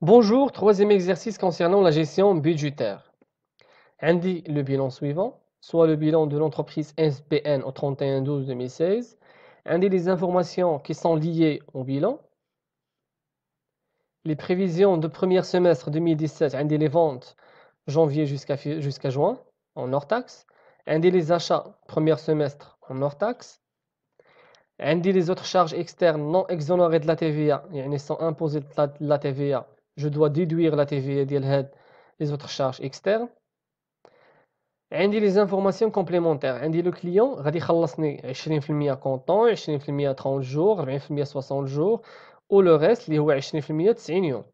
Bonjour, troisième exercice concernant la gestion budgétaire. Indique le bilan suivant, soit le bilan de l'entreprise SBN au 31/12/2016. Indique les informations qui sont liées au bilan. Les prévisions de premier semestre 2017, indique les ventes janvier jusqu'à juin en hors taxe. Indique les achats premier semestre en hors taxe. Indique les autres charges externes non exonérées de la TVA, يعني sont imposées de la TVA. Je dois déduire la TVA ديال les autres charges externes. عندي les informations complémentaires. عندي le client غادي يخلصني 20% comptant, 20% 30 jours, 40% 60 jours و le reste اللي هو 20% 90 يوم.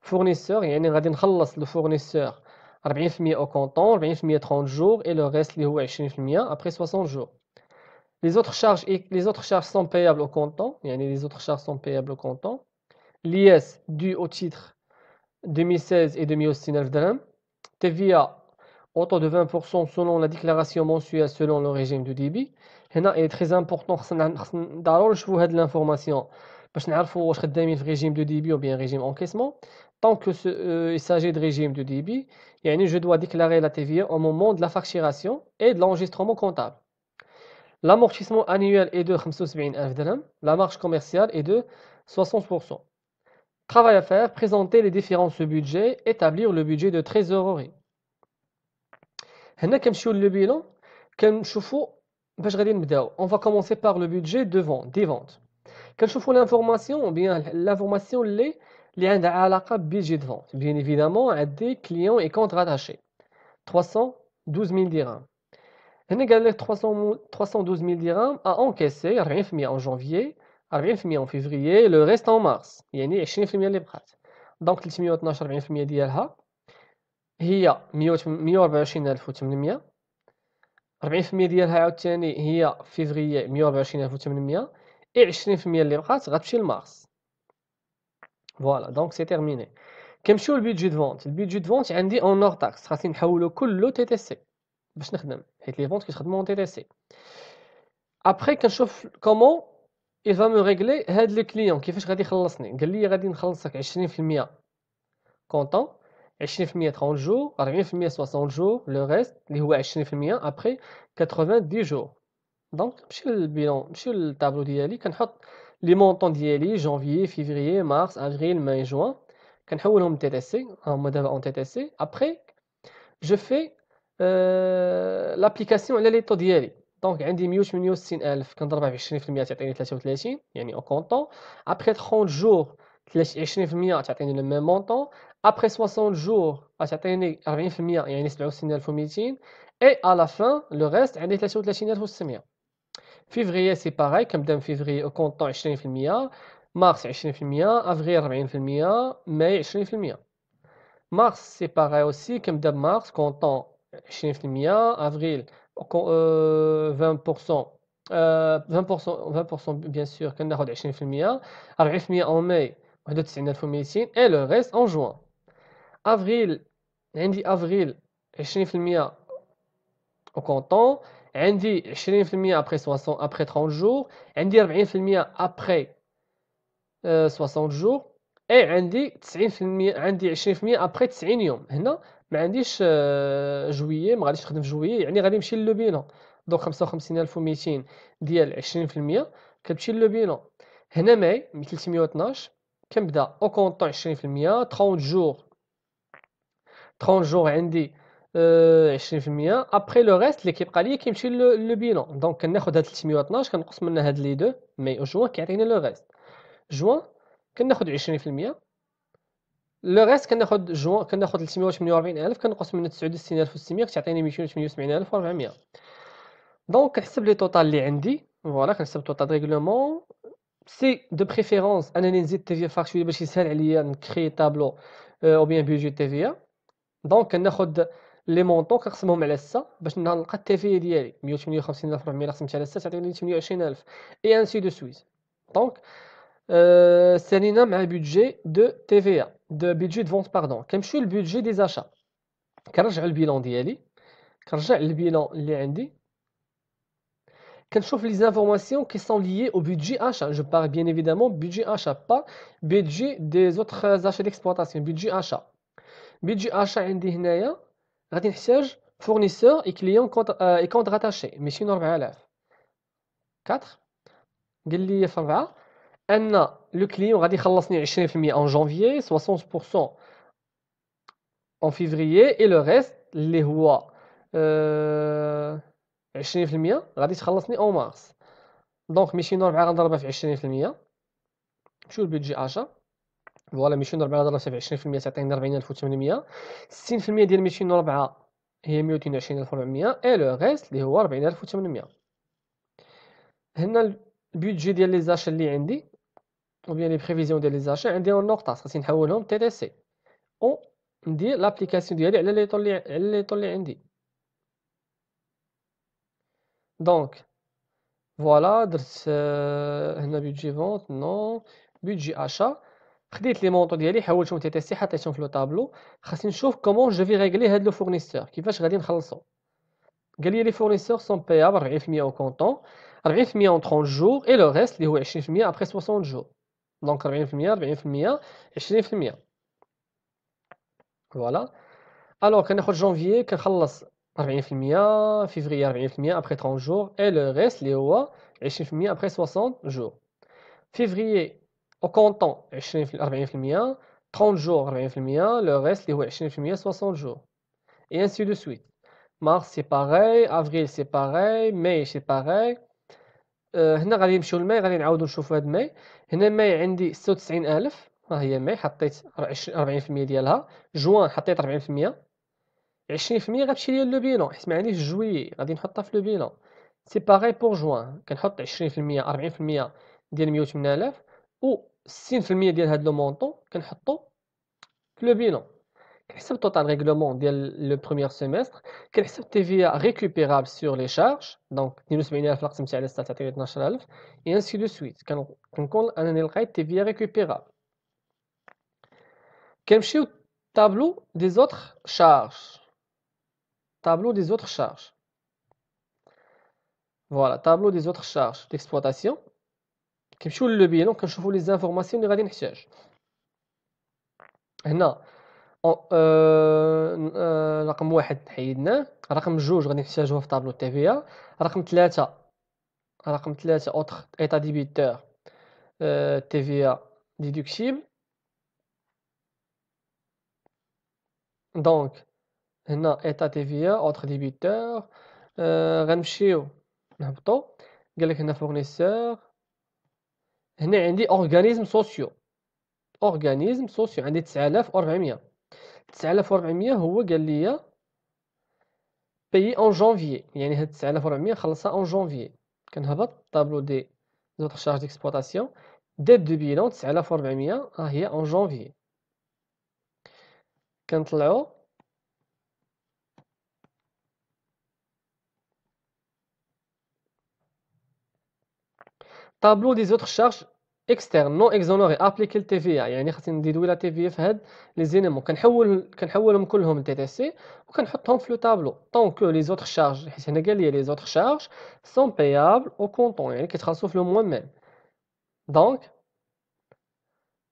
Fournisseur يعني غادي نخلص le fournisseur 40% au comptant, 40% 30 jours et le reste اللي هو 20% après 60 jours. Les autres charges sont payables au comptant, يعني les autres charges sont payables au comptant. L'IS dû au titre 2016 et 2016 dirhams. TVA au taux de 20% selon la déclaration mensuelle selon le régime de débit. هنا il est très important خصنا ضروري نشوفوا هاد l'information باش نعرفوا واش خدامين في régime de débit ou bien régime encaissement. Tant que il s'agit de régime de débit, يعني je dois déclarer la TVA au moment de la facturation et de l'enregistrement comptable. L'amortissement annuel est de 75,000 dirhams. La marge commerciale est de 60%. Travail à faire, présenter les différences budget, établir le budget de trésorerie. هنا كنمشيو للبيلون كنشوفوا باش غادي نبداو. On va commencer par le budget de vente, des ventes. كنشوفوا l'information bien l'information اللي عندها علاقة budget de vente. Bien évidemment عندي clients et comptes rattachés 312 000 dirhams. هنا قال لك 312 000 dirhams à encaisser 40% en janvier, 40% en février, le reste en mars. يعني 20% اللي بقات. دونك 312 40% ديالها هي 124800. 40% ديالها عاوتاني هي فيفري 124800 et 20% اللي بقات غتمشي لمارس. فوالا دونك سي تيرميني. كنمشيو للبيدجي دو فونت. البيدجي دو فونت عندي اون نور تاكس خاصني نحولو كله تي تي سي باش نخدم حيت لي فونت كيتخدموا تي تي سي. ابري كنشوف كومون il va me régler هاد لو كليون كيفاش غادي يخلصني. قال لي غادي نخلصك 20% كونطون, 20% 30 jours, 40% 60 jours, le reste اللي هو 20% après 90 jours. دونك نمشي للبيلون, نمشي للطابلو ديالي كنحط لي مونطون ديالي جانفيي فيفري مارس افريل ماي جوان كنحولهم تي تي سي هما دابا اون تي تي سي. ابري جو في لابليكاسيون على لي طو ديالي. دونك عندي 168000 كنضربها في 20% تعطيني 33 يعني او كونطون. ابري 30 جور 20% تعطيني لو ميم مونطون. ابري 60 جور تعطيني 40% يعني 67200 اي à la fin le reste عندي 33600. فيفري سي باغاي كنبدا من فيفري او كونطون 20%, مارس 20%, افريل 40%, ماي 20%. مارس سي باغاي اوسي كنبدا بمارس كونطون 20%, افريل 20%, 20% بيان سور كناخد 20%, 40% اون ماي 91200 اي لو ريست اون جوان. افريل عندي افريل 20% au comptant, عندي 20% après 30 jours, عندي 40% après 60 jours et عندي 90% عندي 20% après 90 يوم. هنا ما عنديش جويي, ما غاديش نخدم في جويي يعني غادي نمشي للو بيلون. دونك 55200 ديال 20% كتمشي للو بيلون. هنا ماي 312 كنبدا او كونطون 20%, 30 جور عندي 20%. ابري لو ريست اللي كيبقى لي كيمشي لو بيلون. دونك كناخذ هاد 312 كنقص منها هاد لي دو مي جوان كيعطيني لو ريست. جوان كناخذ 20%, لو ريست كناخذ جوان كناخذ 348000 كنقص منها 69600 كتعطيني 278400. دونك كنحسب لي توتال اللي عندي. فوالا كنحسب توتال ريغلومون. سي دو بريفيرونس انني نزيد تي في فاكتوري باش يسهل عليا نكري طابلو او بيان بيجي تي في. دونك كناخذ لي مونطون كنقسمهم على 6 باش نلقى التي في ديالي 158400 قسمت على 6 تعطيني 28000 اي انسي دو سويت. دونك سالينا مع بيدجي دو تي في دو بيدجي دو فونت باردون. كنمشيو للبيدجي دي زاشا. كنرجع البيلون ديالي, كنرجع للبيلون اللي عندي كنشوف les informations qui sont liées au budget achat. Je parle bien évidemment budget achat, pas budget des autres achats d'exploitation, budget achat. budget achat عندي هنايا غادي نحتاج fournisseur et client et compte rattaché ماشي 4000. 4 قال لي في 4 ان لو كليون غادي يخلصني 20% en janvier 60% en février et le reste اللي هو 20% غادي تخلصني en mars. دونك 204 غنضربها في 20%. نمشيو للبيدجي اشا. فوالا 204 غنضربها في 20% تعطيني 40800. 60% ديال 204 هي 220400 اي لو ريست اللي هو 40800. هنا البيدجي ديال لي زاشا اللي عندي ou bien les prévisions ديال لي زاشا عندي النقطه خاصني نحولهم تي تي سي او ندير لابليكاسيون ديالي على لي طول اللي عندي. دونك فوالا درت هنا بيدجي فونت نو بيدجي اشا. خديت لي مونطو ديالي حولتهم تي تي سي حطيتهم في لو طابلو. خاصني نشوف كومون جو في ريغلي هاد لو فورنيسور كيفاش غادي نخلصو. قال لي لي فورنيسور سون بايابل 40% او كونطون 40% en 30 jours et le reste اللي هو 20% après 60 jours. دونك 40% 20% فوالا. الوغ كناخد جونفيي كنخلص 40% فيفري 40% après 30 jours et le reste اللي هو 20% après 60 jours. février au comptant 40%, 30 jours 40%, le reste اللي هو 20% 60 jours. Et ainsi de suite. Mars c'est pareil, avril c'est pareil, mai c'est pareil. هنا غادي نمشيو لماي غادي نعاودو نشوفو هاد ماي. هنا ماي عندي 96000 ها هي ماي حطيت 40% ديالها. جوان حطيت 40%. 20% غتمشي ليا لو بيلون حيت ما عنديش جويي غادي نحطها في لو بيلون. سي باغي بور جوان كنحط 20% 40% ديال 108000 و 60% ديال هاد لو مونطون كنحطو في لو بيلون. كنحسب التوتال ريغلومون ديال لو بروميير سيمستر. كنحسب تي في ريكوبيرابل سور لي شارج دونك 72000 قسمت على 6 تعطيني 12000 et ainsi de suite. كنكون انني لقيت تي في ريكوبيرابل. كنمشيو طابلو دي زوتر شارج. tableau des autres charges. Voilà, tableau des autres charges d'exploitation. كنمشيو للو بيلون كنشوفوا لي زانفورماسيون اللي غادي نحتاج. هنا رقم واحد حيدناه. رقم جوج غادي نحتاجوه في طابلو تي في. رقم ثلاثة اوتر ايتا ديبيتور تي في ديدكتيبل. دونك هنا ايتا تي في اوتر ديبيتور. غنمشيو نهبطو. قالك هنا فورنيسور. هنا عندي اورغانيزم سوسيو. اورغانيزم سوسيو عندي 9400. 9400 هو قال لي بايي اون جانفيي يعني هاد 9400 خلصها اون جانفيي. كنهبط طابلو دي زوتر شارج ديكسبلوطاسيون ديت دو بيلون 9400 ها هي اون جانفيي. كنطلعو طابلو دي زوتر شارج اكسترن نو اكزونوري ابليكي التي في يعني خاصني نديدوي لا تي في في هاد لي زينيمون. كنحولهم كلهم لتي تي سي وكنحطهم في لو طابلو طونك لي زوتر شارج حيت هنا قال لي لي زوتر شارج سون بايابل او كونطون يعني كيتخلصوا في لو موان ميم. دونك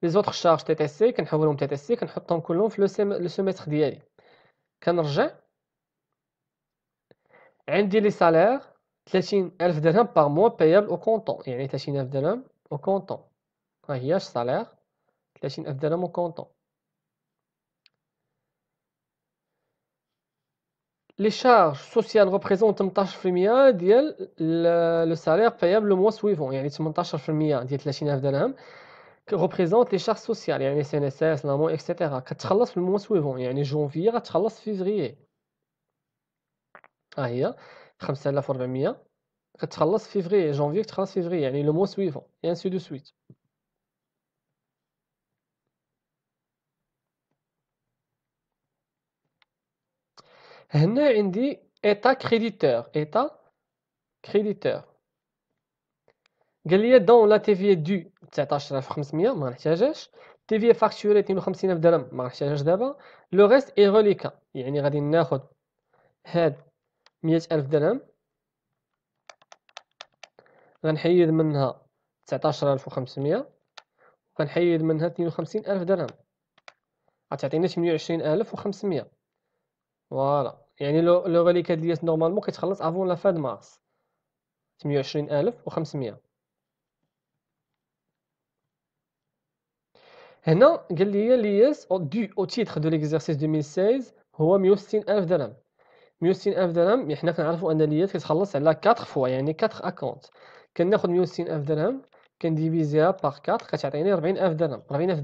لي زوتر شارج تي تي سي كنحولهم تي تي سي كنحطهم كلهم في لو سيمستر ديالي. كنرجع عندي لي سالير 30000 درهم باغ موا بايابل او كونطون يعني 30000 درهم او كونطون. ها هي السالير 30000 درهم او كونطون. لي شارج سوسيال ريبريزونط 18% ديال لو سالير بايابل لو موا سويفون يعني 18% ديال 30000 درهم ريبريزونط لي شارج سوسيال يعني سي ان اس اس لامو اكسيتيرا كتخلص في الموا سويفون يعني جونفيي غتخلص في فيفريي. ها هي 5400 كتخلص في فيفري جونفي كتخلص في فيفري يعني لو موا سويفون et ainsi de suite. هنا عندي ايتا كريديتور قال لي دون لا تي في دو 19500 ما نحتاجهاش. تي في فاكتوري 52000 درهم ما نحتاجهاش دابا. لو ريست اي ريليكا يعني غادي ناخذ هاد 100000 درهم غنحيد منها 19500 وغنحيد منها 52000 درهم، غتعطيني 28500. فوالا، يعني لو غاليكا ديال نورمالمون كيتخلص افون لا فان مارس. 28500. هنا قال لي لياس دو او تيتر دو ليكزارسيس 2016 هو 160000 درهم. 160000 درهم حنا كنعرفوا ان لياس كيتخلص على 4 فوا، يعني 4 اكونت. كناخذ 160000 درهم كنديفيزيها باغ 4 كتعطيني 40000 درهم. 40000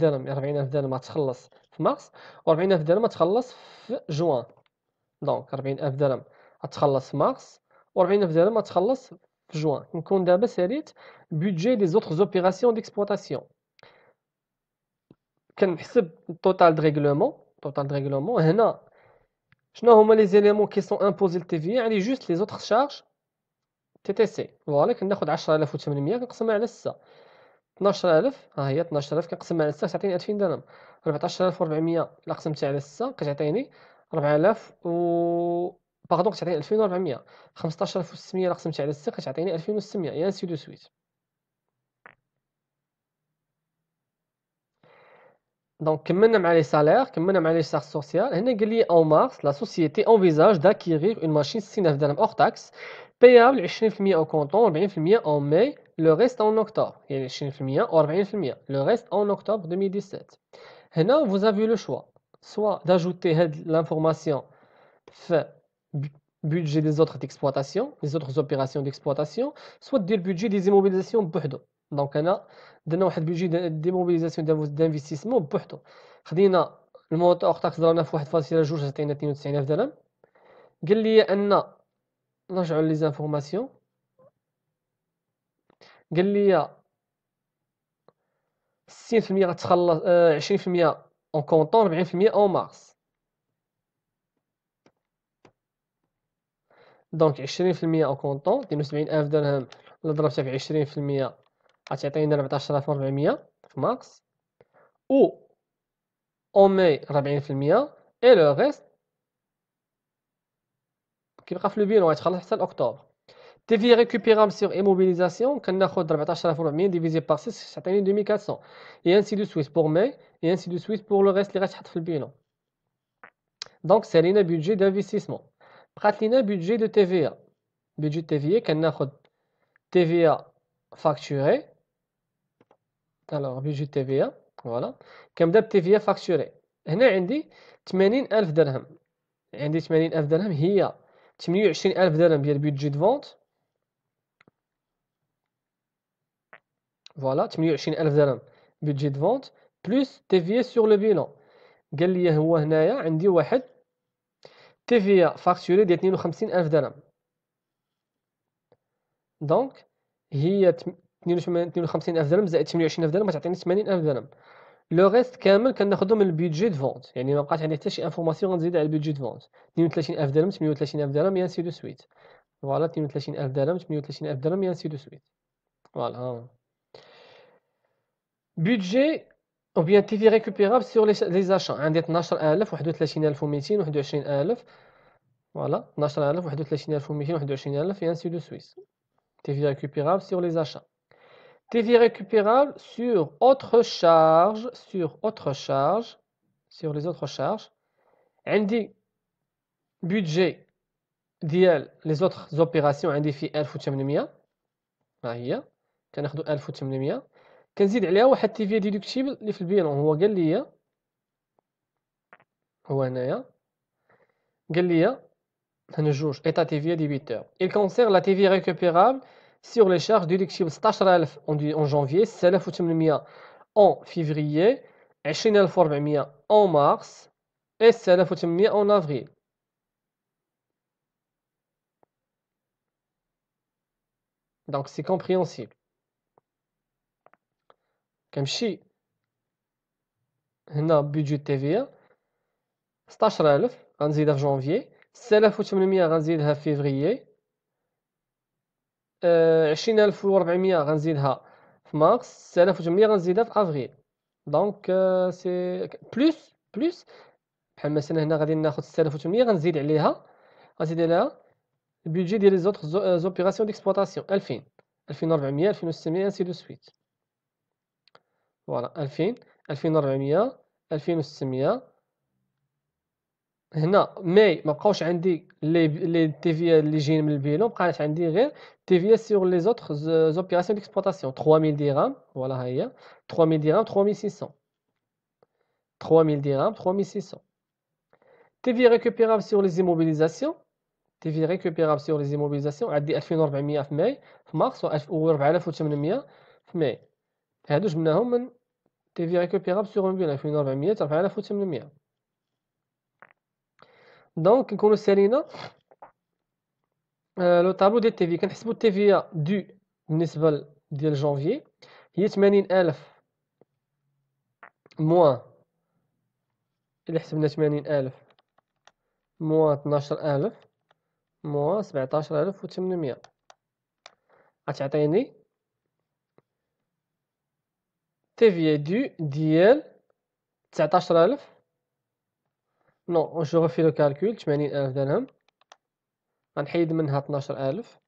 درهم غتخلص في مارس، و40000 درهم غتخلص في جوان. دونك 40000 درهم غتخلص في مارس، و40000 درهم غتخلص في جوان. كنكون دابا ساليت بودجي لي زوطخ زوبيراسيون ديكسبلوطاسيون. كنحسب التوتال د ريغلومون. هنا شنو هما لي زيليمون كي سون امبوزي للتي عندي جوست لي زوطخ شارج تي تي سي. فوالا كناخذ 10800 كنقسمها على 6. 12000 ها هي 12000 كنقسمها على 6 كتعطيني 2000 درهم. 14400 الا قسمتها على 6 كتعطيني 4000 باردون كتعطيني 2400. 15600 الا قسمتها على 6 كتعطيني 2600 اي انسي دو سويت. Donc, كملنا مع لي سالير، كملنا مع لي شارج سوسيال. هنا قال لي en mars la société envisage d'acquérir une machine 6000 درهم hors taxe payable 20% au comptant 40% en mai le reste en octobre. يعني 20% و 40% le reste en octobre 2017. هنا vous avez le choix soit d'ajouter هاد l'information في budget des autres d'exploitation, les autres opérations d'exploitation, soit دير budget des immobilisations بوحدو. دونك انا درنا واحد بيجي ديموبيليزاسيون دانفستيسمون بوحدو. خدينا المونطون اوغ تاكس ضربنا في 1.2 عطينا 92000 درهم. قال لي ان نرجعوا لي زانفورماسيون. قال لي 60% غتخلص 20% اون كونطون 40% اون مارس. دونك 20% اون كونطون 72000 درهم اللي ضربتها في 20% غتعطينا 14400 في مارس، و اون ماي 40% اي لو ريست كيبقى في لو بيلون غيتخلص حتى لاكتوبر. تي في ريكوبيرابل سيغ ايموبيليزاسيون كناخذ 14400 ديفيزي بار 6 تعطيني 2400 اي انسي دو سويت بور ماي اي انسي دو سويت بور لو ريست اللي غتحط في البيلون. دونك سالينا بودجي دانفستيسمون. بقات لينا بودجي دو تي في ا. بودجي تي في ا كناخذ تي في ا فاكتوري. الوغ بودجي تي في ا فوالا كنبدا بتي في ا فاكتوري. هنا عندي 80000 درهم. عندي 80000 درهم هي 28000 درهم ديال بودجي دو فونت. فوالا 28000 درهم بودجي دو فونت بلس تي في سور لو بيلون. قال لي هو هنايا عندي واحد تي في فاكتوري ديال 52000 درهم. دونك هي 52000 درهم زائد 28000 درهم غتعطيني 80000 درهم. لو ريست كامل كناخذو من البيدجي دو فونت، يعني ما بقات عندي حتى شي انفورماسيون غنزيد على البيدجي دو فونت. 32000 درهم 38000 درهم اي انسي دو سويت. فوالا 32000 درهم 38000 درهم اي انسي دو سويت. فوالا budget ou bien TV récupérable sur les achats. عندي 12000 31200 21000 voilà 12000 31200 21000 et ainsi de suite. TV récupérable sur les achats. TV récupérable sur autres charges sur les autres charges. عندي budget ديال les autres opérations عندي فيه 1800 ها هي كناخذوا 1800 كنزيد عليها واحد تيفيا ديدكتيبل اللي في البيلون. هو قال لي هو هنايا قال لي هنا جوج ايتا تيفيا ديبيتور. il concerne la TVA récupérable sur les charges déductibles 16000 en janvier 6800 en février 20400 en mars et 6800 en avril. donc c'est compréhensible. كنمشي هنا بيدجي TVA 16000 غنزيدها في جونفي 6800 غنزيدها في فيفري 20400 غنزيدها في مارس 6800 غنزيدها في افريل. دونك سي بلس بحال مثلا هنا غادي ناخذ 6800 غنزيد عليها البيدجي ديال لي زوطخ زوبيراسيون ديكسبلوطاسيون 2000 2400 2600 ainsi de suite. فوالا 2000 2400 2600. هنا مي ما بقاوش عندي لي TVA اللي جايين من البيلون، بقات عندي غير TVA sur les autres opérations d'exploitation. 3000 dirhams فوالا ها هي 3000 dirhams 3600. 3000 dirhams 3600. TVA récupérable sur les immobilisations. TVA récupérable sur les immobilisations عندي 2400 في ماي في مارس و 4800 في ماي. هادو جبناهم من TVA récupérable sur un bien 2400 حتى 4800. دونك كنكونوا سالينا لو طابلو ديال التيفي. كنحسبوا التيفيا دو بالنسبه ديال جونفي هي 80000 موان، الا حسبنا 80000 موان 12000 موان 17800 غتعطيني تيفيا دو ديال 19000. نو جو ريفي لو كالكول. 80000 درهم غنحيد منها 12000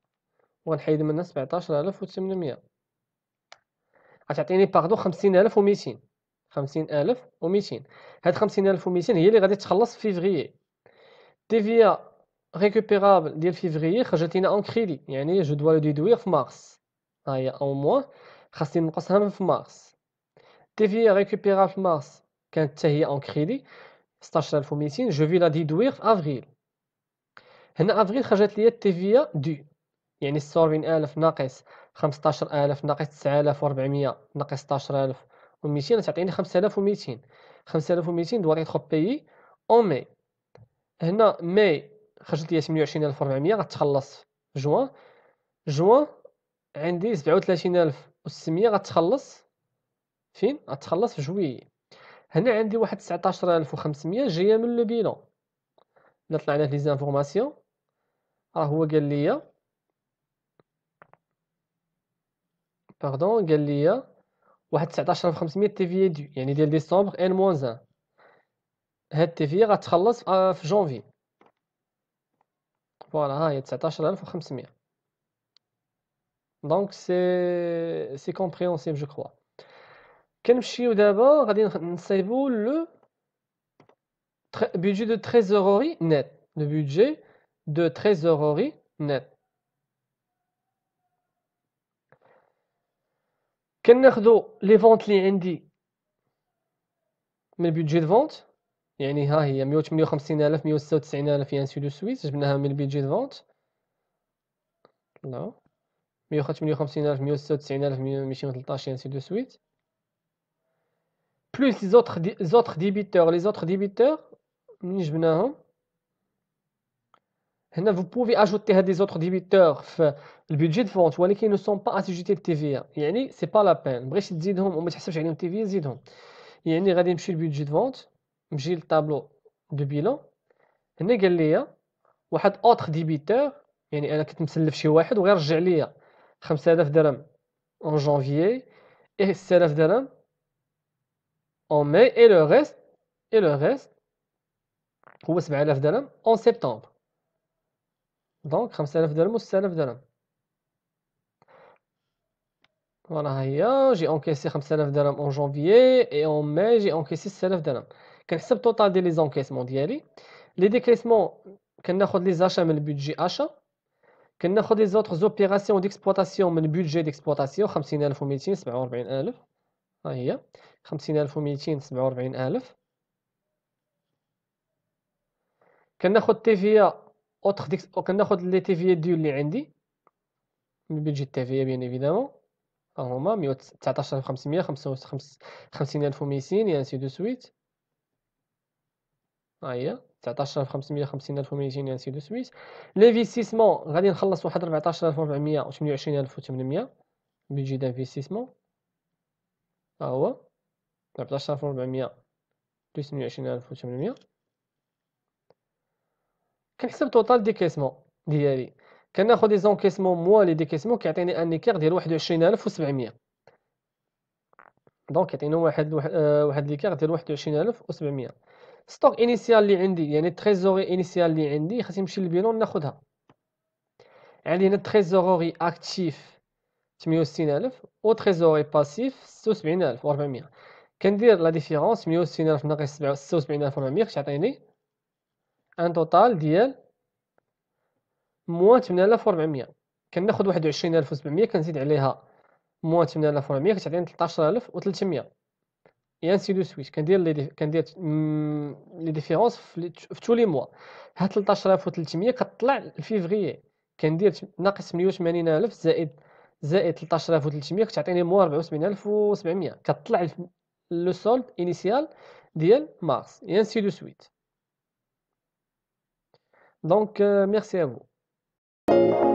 وغنحيد منها 17800 غتعطيني باردو 50200. 50200. هاد 50200 هي اللي غادي تخلص في فيفري. تيفيا ريكوبيرابل ديال فيفري خرجت لينا اون كريدي، يعني جو دوا لو ديدوير في مارس. ها هي او موان خاصني نقصها في مارس. تيفيا ريكوبيرابل في مارس كانت حتى هي اون كريدي 16200، جو في لا ديدوير في افريل. هنا افريل خرجت ليا التيفيا دو، يعني 46000 ناقص 15000 ناقص 9400 ناقص 16200 تعطيني 5200. 5200 دوار يتخو بايي اون ماي. هنا ماي خرجت ليا 28400 غتخلص في جوان. جوان عندي 37600 غتخلص فين؟ غتخلص في جويي. هنا عندي واحد 19500 جايه من لو بيلون. الا طلعنا في لي زانفورماسيون راه هو قال لي قال لي واحد 19500 تيفي دو، يعني ديال ديسمبر ان موان 1. هاد تيفي غتخلص في جونفي. فوالا ها هي 19500. دونك سي كومبريهنسيبل جو كروا. كنمشيو دابا غادي نصايبو لو budget de trésorerie net. Le budget de trésorerie net. كناخدو لي فونت لي عندي من البيدجي دو فونت، يعني ها هي 158000 196000 انسي دو سويت جبناها من البيدجي دو فونت. لا 158000 196000 213 انسي دو سويت بلوس لي زوتر ديبيتور. لي زوتر ديبيتور منين جبناهم هنا vous pouvez ajouter هاد لي زوتر ديبيتور في البيدجي دو فونت ولكن ne sont pas assujettis للتيفيا، يعني سي با لا بين. بغيتي تزيدهم وما تحسبش عليهم تيفيا زيدهم. يعني غادي نمشي للبيدجي دو فونت، نمشي للطابلو دو بيلون. هنا قال لي واحد اوتر ديبيتور، يعني انا كنت مسلف شي واحد وغير رجع لي 5000 درهم en janvier et 6000 درهم en mai et le reste هو 7000 درهم en septembre. دونك 5000 درهم و 6000 درهم. فوالا ها هي جي انكيسي 5000 درهم en janvier et en mai j'ai encaissé 6000 درهم. كنحسب التوتال ديال لي زونكيسمون ديالي. لي ديكريسمون كناخد لي زاشا من البودجي اشا، كناخد لي زوطر زوبيراسيون ديكسبلوطاسيون من البودجي ديكسبلوطاسيون 50200 47000. ها هي 50200 47000. كناخد تيفيا اوتر كناخد لي تيفيا ديال اللي عندي من البودجي التيفيا بيان ايفيدامون. ها هما 19500 50200 et ainsi de suite. ها هي 19500 50200 et ainsi de suite. لانفستيسمون غادي نخلص واحد 14400 و 28800 بيجي دانفستيسمون. ها هو 14400 بلس 220800. كنحسب توتال ديكيسمون ديالي. كناخد لي زونكيسمون موان لي ديكيسمون كيعطيني ان ايكار ديال 21700. دونك كيعطينا واحد ليكار ديال 21700. ستوك انيسيال اللي عندي، يعني التريزوري انيسيال اللي عندي خاصني نمشي للبيلون ناخدها. عندي هنا التريزوري اكتيف 68000 و تريزوري باسيف 76400 كندير لا ديفيرونس 160000 ناقص 76400 كتعطيني ان توتال ديال موان 8400 كناخد 21700 كنزيد عليها موان 8400 كتعطيني 13300 et ainsi de suite كندير لي ديفيرونس في تو لي موا هاد 13300 كطلع لفيفريي كندير ناقص 180000 زائد 13300 كتعطيني موان 74700 كطلع لو سولد انيسيال ديال مارس et ainsi de suite donc merci à vous